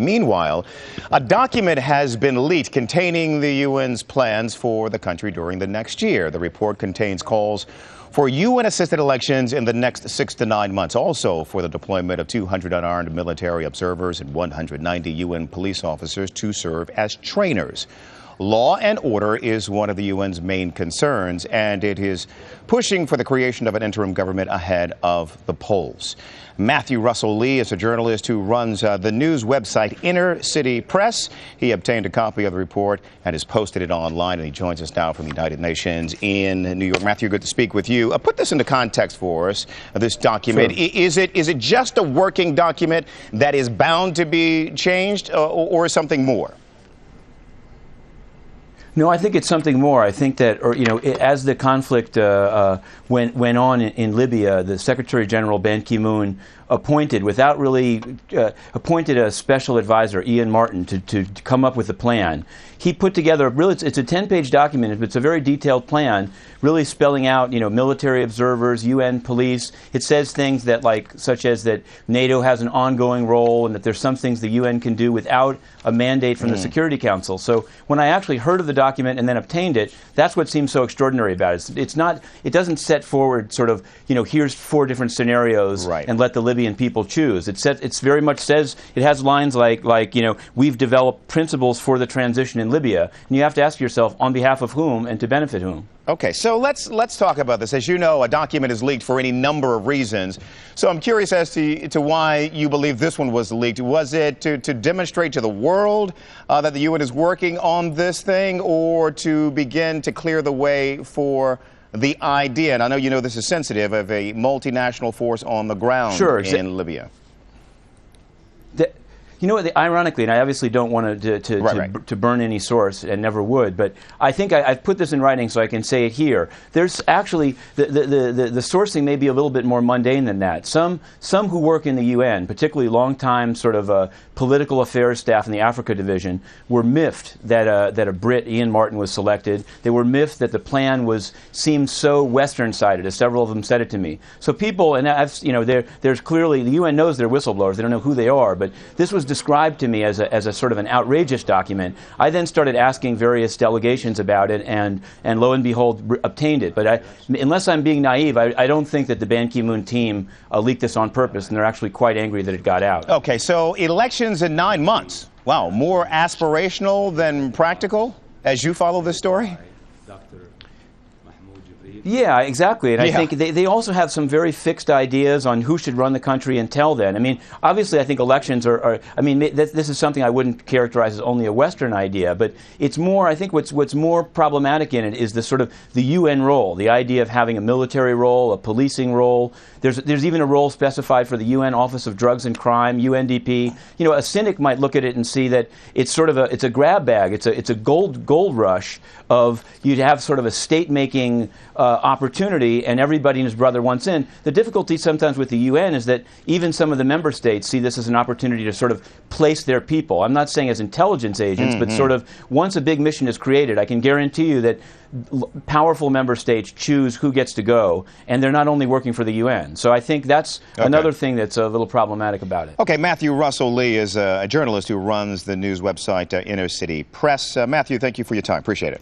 Meanwhile, a document has been leaked containing the UN's plans for the country during the next year. The report contains calls for UN-assisted elections in the next 6 to 9 months, also for the deployment of 200 unarmed military observers and 190 UN police officers to serve as trainers. Law and order is one of the UN's main concerns, and it is pushing for the creation of an interim government ahead of the polls. Matthew Russell Lee is a journalist who runs the news website Inner City Press. He obtained a copy of the report and has posted it online, and he joins us now from the United Nations in New York. Matthew, good to speak with you. Put this into context for us, this document. Sure. Is it just a working document that is bound to be changed, or something more? No, I think it's something more. I think that, as the conflict went on in Libya, the Secretary General Ban Ki-moon appointed a special advisor, Ian Martin, to come up with a plan. He put together, really, it's a 10-page document, but it's a very detailed plan, really spelling out, military observers, UN police. It says things that, such as that NATO has an ongoing role and that there's some things the UN can do without a mandate from the Security Council. So when I actually heard of the document and then obtained it, that's what seems so extraordinary about it. It doesn't set forward sort of, here's 4 different scenarios, right, and let the Libyan people choose. It's very much says, it has lines like, we've developed principles for the transition in Libya, and you have to ask yourself, on behalf of whom and to benefit whom? Okay, so let's talk about this. As you know, a document is leaked for any number of reasons. So I'm curious as to why you believe this one was leaked. Was it to demonstrate to the world that the UN is working on this thing, or to begin to clear the way for the idea, and I know you know this is sensitive, of a multinational force on the ground in Libya? Ironically, and I obviously don't want to burn any source, and never would, but I think I've put this in writing so I can say it here. There's actually, the sourcing may be a little bit more mundane than that. Some who work in the UN, particularly long-time sort of political affairs staff in the Africa division, were miffed that a Brit, Ian Martin, was selected. They were miffed that the plan seemed so Western-sided, as several of them said it to me. So people, and there's clearly, the UN knows they're whistleblowers. They don't know who they are, but this was described to me as a sort of an outrageous document. I then started asking various delegations about it, and lo and behold, obtained it. But unless I'm being naive, I don't think that the Ban Ki-moon team leaked this on purpose, and they're actually quite angry that it got out. Okay, so elections in 9 months. Wow, more aspirational than practical as you follow this story? Yeah, exactly. And I think they also have some very fixed ideas on who should run the country until then. I mean, obviously, I think elections this is something I wouldn't characterize as only a Western idea, but it's more, I think what's more problematic in it is the sort of the UN role, the idea of having a military role, a policing role. There's even a role specified for the UN Office of Drugs and Crime, UNDP. A cynic might look at it and see that it's sort of a grab bag. It's a gold rush of you'd have sort of a state-making opportunity, and everybody and his brother wants in. The difficulty sometimes with the UN is that even some of the member states see this as an opportunity to sort of place their people. I'm not saying as intelligence agents, but sort of once a big mission is created, I can guarantee you that powerful member states choose who gets to go, and they're not only working for the UN. So I think that's another thing that's a little problematic about it. Okay, Matthew Russell Lee is a journalist who runs the news website Inner City Press. Matthew, thank you for your time. Appreciate it.